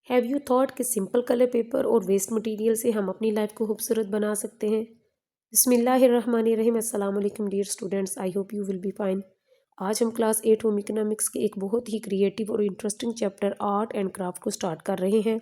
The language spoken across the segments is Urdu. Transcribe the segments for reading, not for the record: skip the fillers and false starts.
ہیو یو تھاٹ کہ سمپل کلر پیپر اور ویسٹ مٹیریل سے ہم اپنی لائف کو خوبصورت بنا سکتے ہیں؟ بسم اللہ الرحمن الرحیم۔ السلام علیکم dear students, I hope you will be fine. آج ہم کلاس 8 ہوم اکنامکس کے ایک بہت ہی کریٹیو اور interesting chapter art and craft کو سٹارٹ کر رہے ہیں۔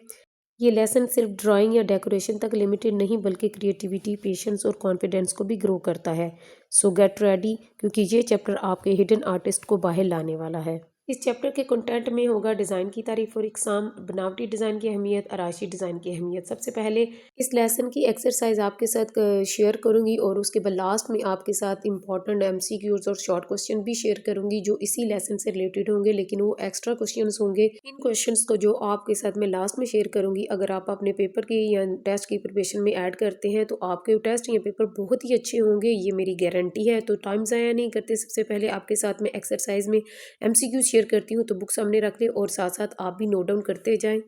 یہ لیسن صرف ڈرائنگ یا ڈیکوریشن تک لمیٹڈ نہیں بلکہ کریٹیوٹی، پیشنس اور کانفیڈنس کو بھی گرو کرتا ہے۔ سو گیٹ ریڈی، کیونکہ یہ چیپٹر آپ کے ہڈن آرٹسٹ کو باہر لانے والا ہے۔ اس چیپٹر کے کنٹینٹ میں ہوگا ڈیزائن کی تعریف اور اقسام، بناوٹی ڈیزائن کی اہمیت، آرائشی ڈیزائن کی اہمیت۔ سب سے پہلے اس لیسن کی ایکسرسائز آپ کے ساتھ شیئر کروں گی اور اس کے بعد لاسٹ میں آپ کے ساتھ امپورٹنٹ MCQs اور شارٹ کوسچن بھی شیئر کروں گی جو اسی لیسن سے ریلیٹڈ ہوں گے، لیکن وہ ایکسٹرا کوسچنس ہوں گے۔ ان کوسچنس کو جو آپ کے ساتھ میں لاسٹ میں شیئر کروں گی، اگر آپ اپنے پیپر کی یا ٹیسٹ کی پریپریشن میں ایڈ کرتے ہیں تو آپ کے ٹیسٹ یا پیپر بہت ہی اچھے ہوں گے، یہ میری گارنٹی ہے۔ تو ٹائم ضائع نہیں کرتے، سب سے پہلے آپ کے ساتھ میں ایکسرسائز میں MCQs شیئر کرتی ہوں، تو بک سامنے رکھ لیں اور ساتھ ساتھ آپ بھی نوٹ ڈاؤن کرتے جائیں۔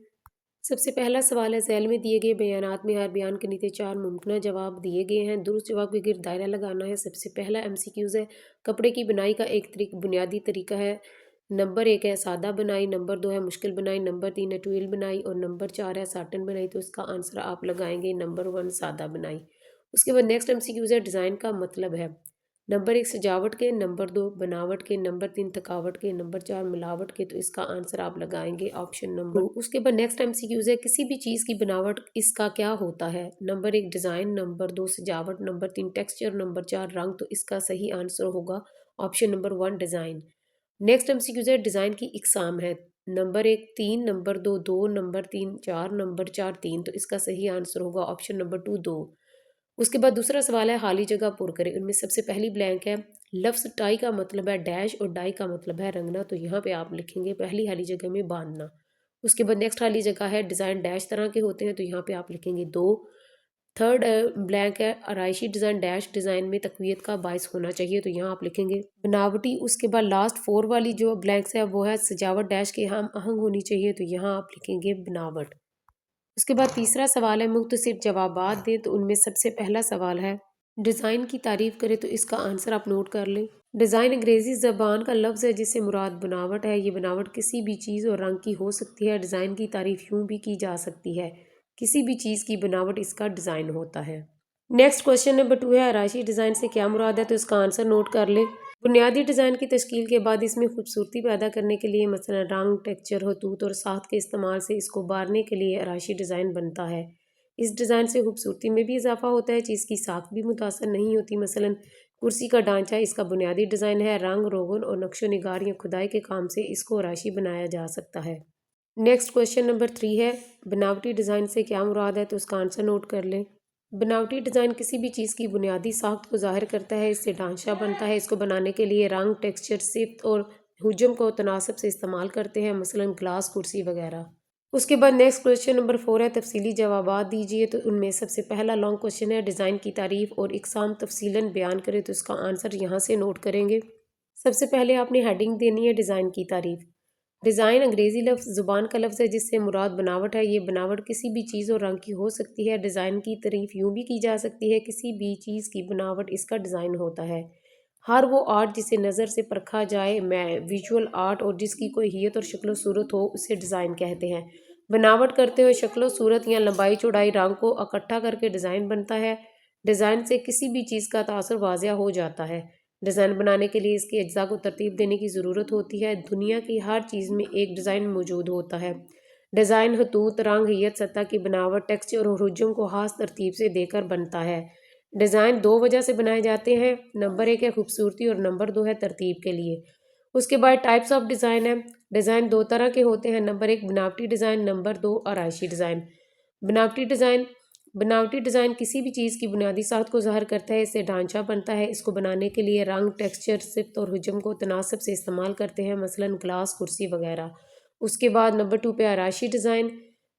سب سے پہلا سوال ہے، ذیل میں دیے گئے بیانات میں ہر بیان کے نیچے 4 ممکنہ جواب دیے گئے ہیں، درست جواب کے گرد دائرہ لگانا ہے۔ سب سے پہلا MCQs ہے، کپڑے کی بنائی کا ایک بنیادی طریقہ ہے۔ نمبر 1 ہے سادہ بنائی، نمبر 2 ہے مشکل بنائی، نمبر 3 ہے ٹویل بنائی اور نمبر 4 ہے ساٹن بنائی۔ تو اس کا آنسر آپ لگائیں گے نمبر 1 سادہ بنائی۔ اس کے بعد نیکسٹ MCQs ہے، ڈیزائن کا مطلب ہے۔ نمبر 1 سجاوٹ کے، نمبر 2 بناوٹ کے، نمبر 3 تھکاوٹ کے، نمبر 4 ملاوٹ کے۔ تو اس کا آنسر آپ لگائیں گے آپشن نمبر 2۔ اس کے بعد نیکسٹ MCQs ہے، کسی بھی چیز کی بناوٹ اس کا کیا ہوتا ہے؟ نمبر 1 ڈیزائن، نمبر 2 سجاوٹ، نمبر 3 ٹیکسچر، نمبر 4 رنگ۔ تو اس کا صحیح آنسر ہوگا option number 1 design. Next MCQs ہے، ڈیزائن کی اقسام ہے۔ Number 1 3، number 2 2، number 3 4، number 4 3۔ تو اس کا صحیح آنسر ہوگا آپشن نمبر 2 2۔ اس کے بعد دوسرا سوال ہے، خالی جگہ پر کریں۔ ان میں سب سے پہلی بلینک ہے، لفظ ٹائی کا مطلب ہے ڈیش اور ڈائی کا مطلب ہے رنگنا۔ تو یہاں پہ آپ لکھیں گے پہلی خالی جگہ میں باندھنا۔ اس کے بعد نیکسٹ خالی جگہ ہے، ڈیزائن ڈیش طرح کے ہوتے ہیں۔ تو یہاں پہ آپ لکھیں گے 2۔ تھرڈ بلینک ہے، آرائشی ڈیزائن ڈیش ڈیزائن میں تقویت کا باعث ہونا چاہیے۔ تو یہاں آپ لکھیں گے بناوٹی۔ اس کے بعد لاسٹ 4 والی جو بلینکس ہے وہ ہے سجاوٹ ڈیش کے ہم آہنگ ہونی چاہیے۔ تو یہاں آپ لکھیں گے بناوٹ۔ اس کے بعد تیسرا سوال ہے، مختصر جوابات دیں۔ تو ان میں سب سے پہلا سوال ہے، ڈیزائن کی تعریف کرے۔ تو اس کا آنسر آپ نوٹ کر لیں۔ ڈیزائن انگریزی زبان کا لفظ ہے جس سے مراد بناوٹ ہے۔ یہ بناوٹ کسی بھی چیز اور رنگ کی ہو سکتی ہے۔ ڈیزائن کی تعریف یوں بھی کی جا سکتی ہے، کسی بھی چیز کی بناوٹ اس کا ڈیزائن ہوتا ہے۔ نیکسٹ کوسچن نمبر 2 ہے، آرائشی ڈیزائن سے کیا مراد ہے؟ تو اس کا آنسر نوٹ کر لیں۔ بنیادی ڈیزائن کی تشکیل کے بعد اس میں خوبصورتی پیدا کرنے کے لیے مثلا رنگ، ٹیکسچر، خطوط اور ساخت کے استعمال سے اس کو ابھارنے کے لیے آرائشی ڈیزائن بنتا ہے۔ اس ڈیزائن سے خوبصورتی میں بھی اضافہ ہوتا ہے، چیز کی ساخت بھی متاثر نہیں ہوتی۔ مثلا کرسی کا ڈھانچہ اس کا بنیادی ڈیزائن ہے، رنگ روغن اور نقش و نگار یا کھدائی کے کام سے اس کو آرائشی بنایا جا سکتا ہے۔ نیکسٹ کوسچن نمبر 3 ہے، بناوٹی ڈیزائن سے کیا مراد ہے؟ تو اس کا آنسر نوٹ کر لیں۔ بناوٹی ڈیزائن کسی بھی چیز کی بنیادی ساخت کو ظاہر کرتا ہے، اس سے ڈھانچہ بنتا ہے۔ اس کو بنانے کے لیے رنگ، ٹیکسچر، سفت اور حجم کو تناسب سے استعمال کرتے ہیں، مثلا گلاس، کرسی وغیرہ۔ اس کے بعد نیکسٹ کوسچن نمبر 4 ہے، تفصیلی جوابات دیجیے۔ تو ان میں سب سے پہلا لانگ کوسچن ہے، ڈیزائن کی تعریف اور اقسام تفصیلاً بیان کرے۔ تو اس کا آنسر یہاں سے نوٹ کریں گے۔ سب سے پہلے آپ نے ہیڈنگ دینی ہے ڈیزائن کی تعریف۔ ڈیزائن انگریزی لفظ زبان کا لفظ ہے جس سے مراد بناوٹ ہے۔ یہ بناوٹ کسی بھی چیز اور رنگ کی ہو سکتی ہے۔ ڈیزائن کی تعریف یوں بھی کی جا سکتی ہے، کسی بھی چیز کی بناوٹ اس کا ڈیزائن ہوتا ہے۔ ہر وہ آرٹ جسے نظر سے پرکھا جائے ویژول آرٹ اور جس کی کوئی ہیئت اور شکل و صورت ہو اسے ڈیزائن کہتے ہیں۔ بناوٹ کرتے ہوئے شکل و صورت یا لمبائی چوڑائی رنگ کو اکٹھا کر کے ڈیزائن بنتا ہے۔ ڈیزائن سے کسی بھی چیز کا تاثر واضح ہو جاتا ہے۔ ڈیزائن بنانے کے لیے اس کے اجزاء کو ترتیب دینے کی ضرورت ہوتی ہے۔ دنیا کی ہر چیز میں ایک ڈیزائن موجود ہوتا ہے۔ ڈیزائن خطوط، رنگ، ہیئت، سطح کی بناوٹ، ٹیکسچر اور حجم کو خاص ترتیب سے دے کر بنتا ہے۔ ڈیزائن 2 وجہ سے بنائے جاتے ہیں، نمبر 1 ہے خوبصورتی اور نمبر 2 ہے ترتیب کے لیے۔ اس کے بعد ٹائپس آف ڈیزائن ہے، ڈیزائن 2 طرح کے ہوتے ہیں، نمبر 1 بناوٹی ڈیزائن، نمبر 2 آرائشی ڈیزائن۔ بناوٹی ڈیزائن کسی بھی چیز کی بنیادی ساخت کو ظاہر کرتا ہے، اس سے ڈھانچہ بنتا ہے۔ اس کو بنانے کے لیے رنگ، ٹیکسچر، سفت اور حجم کو تناسب سے استعمال کرتے ہیں، مثلا گلاس، کرسی وغیرہ۔ اس کے بعد نمبر 2 پہ آرائشی ڈیزائن،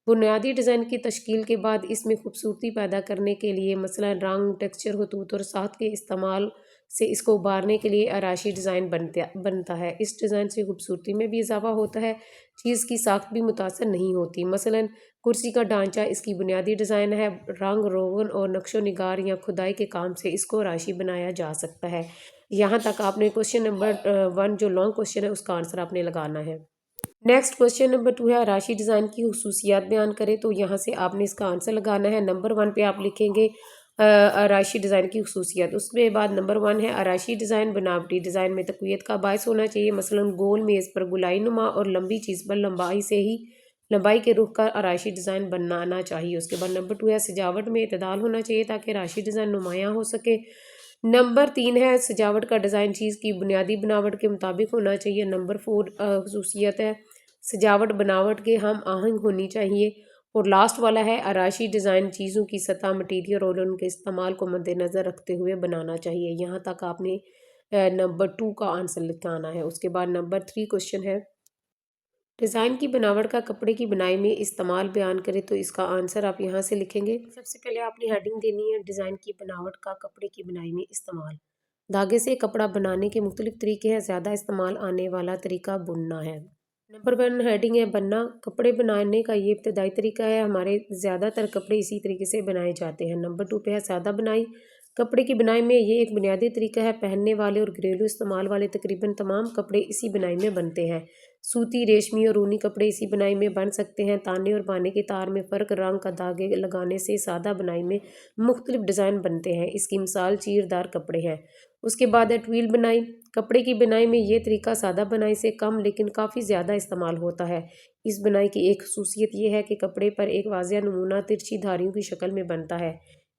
بنیادی ڈیزائن کی تشکیل کے بعد اس میں خوبصورتی پیدا کرنے کے لیے مثلا رنگ، ٹیکسچر، خطوط اور ساخت کے استعمال سے اس کو ابھارنے کے لیے آرائشی ڈیزائن بنتا ہے۔ اس ڈیزائن سے خوبصورتی میں بھی اضافہ ہوتا ہے، چیز کی ساخت بھی متاثر نہیں ہوتی۔ مثلا کرسی کا ڈھانچہ اس کی بنیادی ڈیزائن ہے، رنگ روغن اور نقش و نگار یا کھدائی کے کام سے اس کو آرائشی بنایا جا سکتا ہے۔ یہاں تک آپ نے کوسچن نمبر 1 جو لانگ کوسچن ہے اس کا آنسر آپ نے لگانا ہے۔ نیکسٹ کوشچن نمبر 2 ہے آرائشی ڈیزائن کی خصوصیات بیان کریں، تو یہاں سے آپ نے اس کا آنسر لگانا ہے۔ نمبر 1 پہ آپ لکھیں گے آرائشی ڈیزائن کی خصوصیات، اس کے بعد نمبر 1 ہے آرائشی ڈیزائن بناوٹی ڈیزائن میں تقویت کا باعث ہونا چاہیے، مثلا گول میز پر گولائی نما اور لمبی چیز پر لمبائی کے رخ کا آرائشی ڈیزائن بنانا چاہیے۔ اس کے بعد نمبر 2 ہے سجاوٹ میں اعتدال ہونا چاہیے تاکہ آرائشی ڈیزائن نمایاں ہو سکے۔ نمبر 3 ہے سجاوٹ کا ڈیزائن چیز کی بنیادی بناوٹ کے مطابق ہونا چاہیے۔ نمبر 4 خصوصیت ہے سجاوٹ بناوٹ کے ہم آہنگ ہونی چاہیے۔ اور لاسٹ والا ہے آرائشی ڈیزائن چیزوں کی سطح مٹیریل اور ان کے استعمال کو مد نظر رکھتے ہوئے بنانا چاہیے۔ یہاں تک آپ نے نمبر 2 کا آنسر لکھانا ہے۔ اس کے بعد نمبر 3 کوشچن ہے ڈیزائن کی بناوٹ کا کپڑے کی بنائی میں استعمال بیان کرے، تو اس کا آنسر آپ یہاں سے لکھیں گے۔ سب سے پہلے آپ نے ہیڈنگ دینی ہے ڈیزائن کی بناوٹ کا کپڑے کی بنائی میں استعمال۔ دھاگے سے کپڑا بنانے کے مختلف طریقے ہیں، زیادہ استعمال آنے والا طریقہ بننا ہے۔ نمبر 1 ہیڈنگ ہے بننا، کپڑے بنانے کا یہ ابتدائی طریقہ ہے، ہمارے زیادہ تر کپڑے اسی طریقے سے بنائے جاتے ہیں۔ نمبر 2 پہ ہے سادہ بنائی، کپڑے کی بنائی میں یہ ایک بنیادی طریقہ ہے، پہننے والے اور گھریلو استعمال والے تقریباً تمام کپڑے اسی بنائی میں بنتے ہیں۔ سوتی، ریشمی اور اونی کپڑے اسی بنائی میں بن سکتے ہیں۔ تانے اور بانے کے تار میں فرق، رنگ کا دھاگے لگانے سے سادہ بنائی میں مختلف ڈیزائن بنتے ہیں، اس کی مثال چیر دار کپڑے ہیں۔ اس کے بعد ہے ٹویل بنائی، کپڑے کی بنائی میں یہ طریقہ سادہ بنائی سے کم لیکن کافی زیادہ استعمال ہوتا ہے۔ اس بنائی کی ایک خصوصیت یہ ہے کہ کپڑے پر ایک واضح نمونہ ترچھی دھاریوں کی شکل میں بنتا ہے،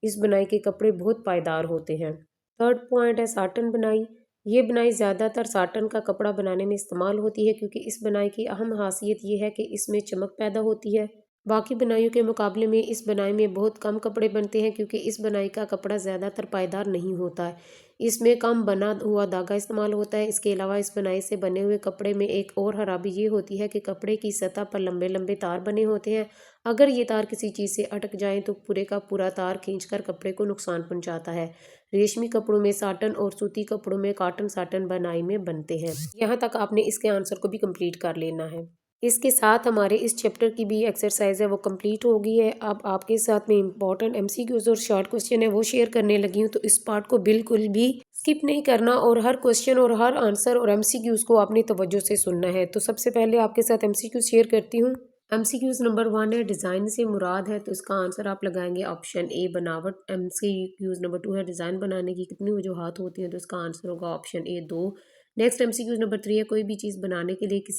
اس بنائی کے کپڑے بہت پائیدار ہوتے ہیں۔ تھرڈ پوائنٹ ہے ساٹن بنائی، یہ بنائی زیادہ تر ساٹن کا کپڑا بنانے میں استعمال ہوتی ہے کیونکہ اس بنائی کی اہم خاصیت یہ ہے کہ اس میں چمک پیدا ہوتی ہے۔ باقی بنائیوں کے مقابلے میں اس بنائی میں بہت کم کپڑے بنتے ہیں کیونکہ اس بنائی کا کپڑا زیادہ تر پائیدار نہیں ہوتا ہے، اس میں کم بنا ہوا دھاگا استعمال ہوتا ہے۔ اس کے علاوہ اس بنائی سے بنے ہوئے کپڑے میں ایک اور خرابی یہ ہوتی ہے کہ کپڑے کی سطح پر لمبے لمبے تار بنے ہوتے ہیں، اگر یہ تار کسی چیز سے اٹک جائیں تو پورے کا پورا تار کھینچ کر کپڑے کو نقصان پہنچاتا ہے۔ ریشمی کپڑوں میں ساٹن اور سوتی کپڑوں میں کاٹن ساٹن بنائی میں بنتے ہیں۔ یہاں تک آپ نے اس کے آنسر کو بھی کمپلیٹ کر لینا ہے۔ اس کے ساتھ ہمارے اس چیپٹر کی بھی ایکسرسائز ہے وہ کمپلیٹ ہو گئی ہے۔ اب آپ کے ساتھ میں امپورٹنٹ MCQs اور شارٹ کوسچن ہے وہ شیئر کرنے لگی ہوں، تو اس پارٹ کو بالکل بھی اسکپ نہیں کرنا اور ہر کوسچن اور ہر آنسر اور MCQs کو آپ نے توجہ سے سننا ہے۔ تو سب سے پہلے آپ کے ساتھ MCQs شیئر کرتی ہوں۔ MCQs نمبر 1 ہے ڈیزائن سے مراد ہے، تو اس کا آنسر آپ لگائیں گے آپشن اے بناوٹ۔ MCQs نمبر 2 ہے ڈیزائن بنانے کی کتنی وجوہات ہوتی ہیں، تو اس کا آنسر ہوگا آپشن اے 2۔ نیکسٹ MCQs نمبر 3 ہے کوئی بھی چیز بنانے کے لیے کس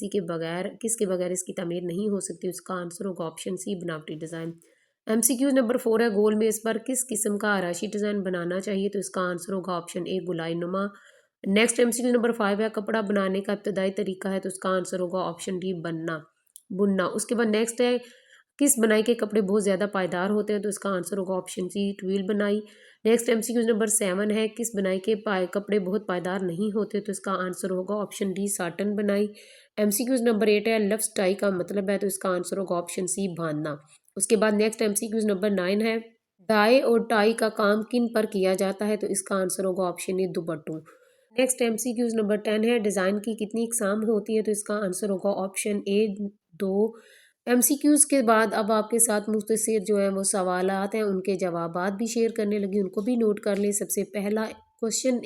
کے بغیر اس کی تعمیر نہیں ہو سکتی، اس کا آنسر ہوگا آپشن سی بناوٹی ڈیزائن۔ MCQs نمبر 4 ہے گول میز پر کس قسم کا آرائشی ڈیزائن بنانا چاہیے، تو اس کا آنسر ہوگا آپشن اے گولائی نما۔ نیکسٹ MCQ نمبر 5 ہے کپڑا بنانے کا ابتدائی طریقہ ہے، تو اس کا آنسر ہوگا آپشن ڈی بننا۔ اس کے بعد نیکسٹ ہے کس بنائی کے کپڑے بہت زیادہ پائیدار ہوتے ہیں، تو اس کا آنسر ہوگا آپشن سی ٹویل بنائی۔ نیکسٹ MCQ نمبر 7 ہے کس بنائی کے کپڑے بہت پائیدار نہیں ہوتے، تو اس کا آنسر ہوگا آپشن ڈی ساٹن بنائی۔ MCQ نمبر 8 ہے لفظ ٹائی کا مطلب ہے، تو اس کا آنسر ہوگا آپشن سی باندھنا۔ اس کے بعد نیکسٹ MCQ نمبر 9 ہے ڈائی اور ٹائی کا کام کن پر کیا جاتا ہے، تو اس کا آنسر ہوگا آپشن اے دوپٹوں۔ نیکسٹ MCQ نمبر 10 ہے ڈیزائن کی کتنی اقسام ہوتی ہے، تو اس کا آنسر ہوگا آپشن اے 2۔ MCQs کے بعد اب آپ کے ساتھ مختصر جو ہیں وہ سوالات ہیں، ان کے جوابات بھی شیئر کرنے لگی، ان کو بھی نوٹ کر لیں۔ سب سے پہلا کوشچن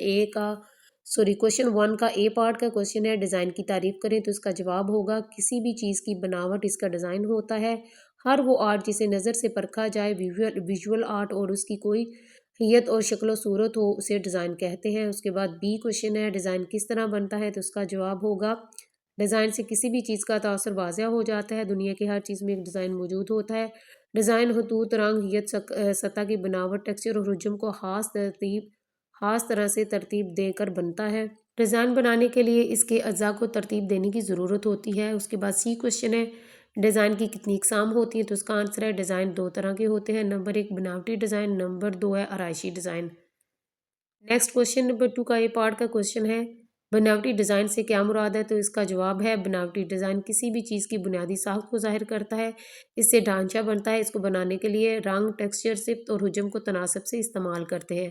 1 کا اے پارٹ کا کوشچن ہے ڈیزائن کی تعریف کریں، تو اس کا جواب ہوگا کسی بھی چیز کی بناوٹ اس کا ڈیزائن ہوتا ہے۔ ہر وہ آرٹ جسے نظر سے پرکھا جائے ویژول آرٹ اور اس کی کوئی حیت اور شکل و صورت ہو اسے ڈیزائن کہتے ہیں۔ اس کے بعد بی کوشچن ہے ڈیزائن کس طرح بنتا ہے، تو اس کا جواب ہوگا ڈیزائن سے کسی بھی چیز کا تاثر واضح ہو جاتا ہے، دنیا کی ہر چیز میں ایک ڈیزائن موجود ہوتا ہے۔ ڈیزائن خطوط، رنگ، حیت، سطح کی بناوٹ، ٹیکسچر اور حجم کو خاص طرح سے ترتیب دے کر بنتا ہے۔ ڈیزائن بنانے کے لیے اس کے اجزاء کو ترتیب دینے کی ضرورت ہوتی ہے۔ اس کے بعد سی کوشچن ہے ڈیزائن کی کتنی اقسام ہوتی ہیں، تو اس کا آنسر ہے ڈیزائن 2 طرح کے ہوتے ہیں۔ نمبر 1 بناوٹی ڈیزائن، نمبر 2 ہے آرائشی ڈیزائن۔ نیکسٹ کوشچن نمبر 2 کا اے پارٹ کا کوشچن ہے بناوٹی ڈیزائن سے کیا مراد ہے، تو اس کا جواب ہے بناوٹی ڈیزائن کسی بھی چیز کی بنیادی ساخت کو ظاہر کرتا ہے، اس سے ڈھانچہ بنتا ہے، اس کو بنانے کے لیے رنگ، ٹیکسچر، سمت اور حجم کو تناسب سے استعمال کرتے ہیں۔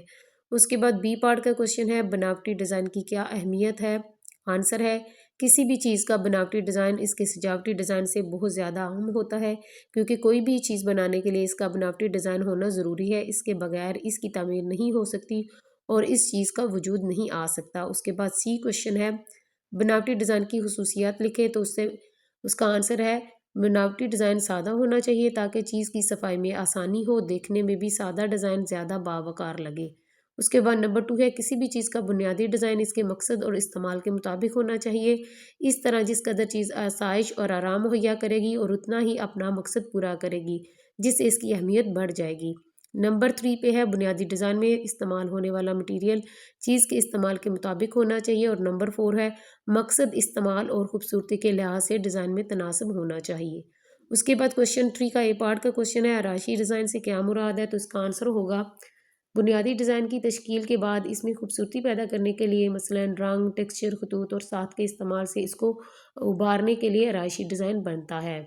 اس کے بعد بی پارٹ کا کوشچن ہے بناوٹی ڈیزائن کی کیا اہمیت ہے، آنسر ہے کسی بھی چیز کا بناوٹی ڈیزائن اس کے سجاوٹی ڈیزائن سے بہت زیادہ اہم ہوتا ہے، کیونکہ کوئی بھی چیز بنانے کے لیے اس کا بناوٹی ڈیزائن ہونا ضروری ہے، اس کے بغیر اس کی تعمیر نہیں ہو سکتی اور اس چیز کا وجود نہیں آ سکتا۔ اس کے بعد سی کوشچن ہے بناوٹی ڈیزائن کی خصوصیات لکھیں، تو اس کا آنسر ہے بناوٹی ڈیزائن سادہ ہونا چاہیے تاکہ چیز کی صفائی میں آسانی ہو، دیکھنے میں بھی سادہ ڈیزائن زیادہ باوقار لگے۔ اس کے بعد نمبر 2 ہے کسی بھی چیز کا بنیادی ڈیزائن اس کے مقصد اور استعمال کے مطابق ہونا چاہیے۔ اس طرح جس قدر چیز آسائش اور آرام مہیا کرے گی اور اتنا ہی اپنا مقصد پورا کرے گی، جس سے اس کی اہمیت بڑھ جائے گی۔ نمبر 3 پہ ہے بنیادی ڈیزائن میں استعمال ہونے والا مٹیریل چیز کے استعمال کے مطابق ہونا چاہیے، اور نمبر 4 ہے مقصد، استعمال اور خوبصورتی کے لحاظ سے ڈیزائن میں تناسب ہونا چاہیے۔ اس کے بعد کوشچن 3 کا اے پارٹ کا کوشچن ہے آرائشی ڈیزائن سے کیا مراد ہے؟ تو اس کا آنسر ہوگا بنیادی ڈیزائن کی تشکیل کے بعد اس میں خوبصورتی پیدا کرنے کے لیے مثلاً رنگ، ٹیکسچر، خطوط اور ساتھ کے استعمال سے اس کو ابھارنے کے لیے آرائشی ڈیزائن بنتا ہے۔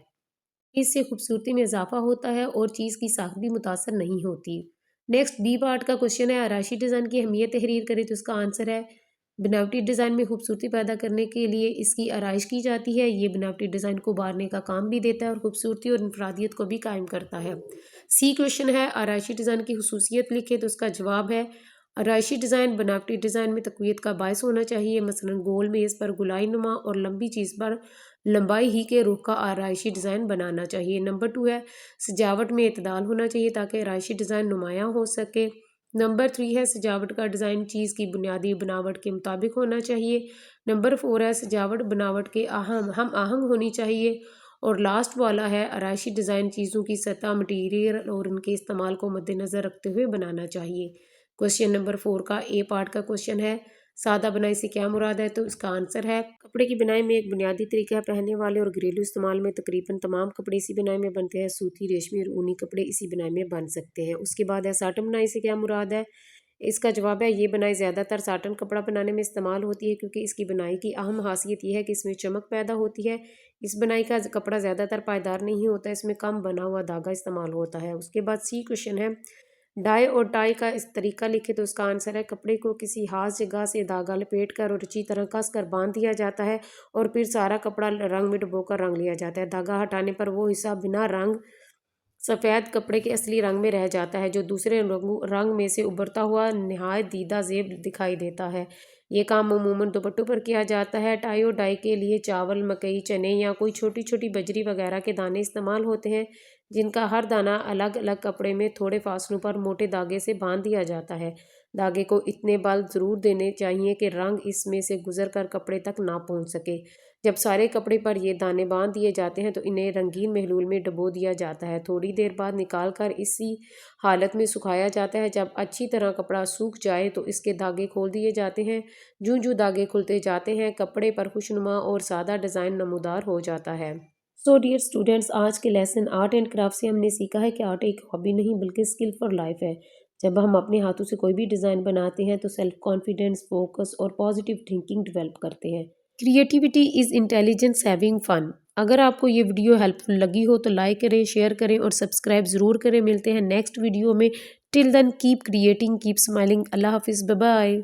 اس سے خوبصورتی میں اضافہ ہوتا ہے اور چیز کی ساخت بھی متاثر نہیں ہوتی۔ نیکسٹ بی پارٹ کا کوشچن ہے آرائشی ڈیزائن کی اہمیت تحریر کرے، تو اس کا آنسر ہے بناوٹی ڈیزائن میں خوبصورتی پیدا کرنے کے لیے اس کی آرائش کی جاتی ہے۔ یہ بناوٹی ڈیزائن کو ابھارنے کا کام بھی دیتا ہے اور خوبصورتی اور انفرادیت کو بھی قائم کرتا ہے۔ سی کوشچن ہے آرائشی ڈیزائن کی خصوصیت لکھے، تو اس کا جواب ہے آرائشی ڈیزائن بناوٹی ڈیزائن میں تقویت کا باعث ہونا چاہیے، مثلاً گول میز پر گولائی نما اور لمبی چیز پر لمبائی ہی کے رخ کا آرائشی ڈیزائن بنانا چاہیے۔ نمبر 2 ہے سجاوٹ میں اعتدال ہونا چاہیے تاکہ آرائشی ڈیزائن نمایاں ہو سکے۔ نمبر 3 ہے سجاوٹ کا ڈیزائن چیز کی بنیادی بناوٹ کے مطابق ہونا چاہیے۔ نمبر 4 ہے سجاوٹ بناوٹ کے ہم آہنگ ہونی چاہیے۔ اور لاسٹ والا ہے آرائشی ڈیزائن چیزوں کی سطح، مٹیریل اور ان کے استعمال کو مد نظر رکھتے ہوئے بنانا چاہیے۔ کوشچن نمبر 4 کا اے پارٹ کا کوشچن ہے سادہ بنائی سے کیا مراد ہے؟ تو اس کا آنسر ہے کپڑے کی بنائی میں ایک بنیادی طریقہ ہے، پہننے والے اور گھریلو استعمال میں تقریباً تمام کپڑے اسی بنائی میں بنتے ہیں، سوتی، ریشمی اور اونی کپڑے اسی بنائی میں بن سکتے ہیں۔ اس کے بعد ہے ساٹن بنائی سے کیا مراد ہے؟ اس کا جواب ہے یہ بنائی زیادہ تر ساٹن کپڑا بنانے میں استعمال ہوتی ہے، کیونکہ اس کی بنائی کی اہم خاصیت یہ ہے کہ اس میں چمک پیدا ہوتی ہے۔ اس بنائی کا کپڑا زیادہ تر پائیدار نہیں ہوتا، اس میں کم بنا ہوا دھاگا استعمال ہوتا ہے۔ اس کے بعد سی کوشچن ہے ڈائی اور ٹائی کا اس طریقہ لکھے، تو اس کا آنسر ہے کپڑے کو کسی خاص جگہ سے دھاگا لپیٹ کر اور اچھی طرح کس کر باندھ دیا جاتا ہے اور پھر سارا کپڑا رنگ میں ڈبو کر رنگ لیا جاتا ہے۔ دھاگا ہٹانے پر وہ حصہ بنا رنگ سفید کپڑے کے اصلی رنگ میں رہ جاتا ہے، جو دوسرے رنگ میں سے ابھرتا ہوا نہایت دیدہ زیب دکھائی دیتا ہے۔ یہ کام عموماً دوپٹوں پر کیا جاتا ہے۔ ٹائی اور ڈائی کے لیے چاول، مکئی، چنے یا کوئی چھوٹی چھوٹی بجری وغیرہ کے دانے استعمال ہوتے ہیں، جن کا ہر دانہ الگ الگ کپڑے میں تھوڑے فاصلوں پر موٹے دھاگے سے باندھ دیا جاتا ہے۔ دھاگے کو اتنے بل ضرور دینے چاہیے کہ رنگ اس میں سے گزر کر کپڑے تک نہ پہنچ سکے۔ جب سارے کپڑے پر یہ دانے باندھ دیے جاتے ہیں تو انہیں رنگین محلول میں ڈبو دیا جاتا ہے، تھوڑی دیر بعد نکال کر اسی حالت میں سکھایا جاتا ہے۔ جب اچھی طرح کپڑا سوکھ جائے تو اس کے دھاگے کھول دیے جاتے ہیں۔ جوں جوں دھاگے کھلتے جاتے ہیں کپڑے پر خوشنما اور سادہ ڈیزائن نمودار ہو جاتا ہے۔ سو ڈیئر اسٹوڈینٹس، آج کے لیسن آرٹ اینڈ کرافٹ سے ہم نے سیکھا ہے کہ آرٹ ایک ہابی نہیں بلکہ اسکل فار لائف ہے۔ جب ہم اپنے ہاتھوں سے کوئی بھی ڈیزائن بناتے ہیں تو سیلف کانفیڈنس، فوکس اور پازیٹیو تھنکنگ ڈیولپ کرتے ہیں۔ Creativity is intelligence having fun. اگر آپ کو یہ ویڈیو ہیلپ فل لگی ہو تو لائک کریں، شیئر کریں اور سبسکرائب ضرور کریں۔ ملتے ہیں نیکسٹ ویڈیو میں۔ Till then keep creating, keep smiling. Allah حافظ، بائے بائے۔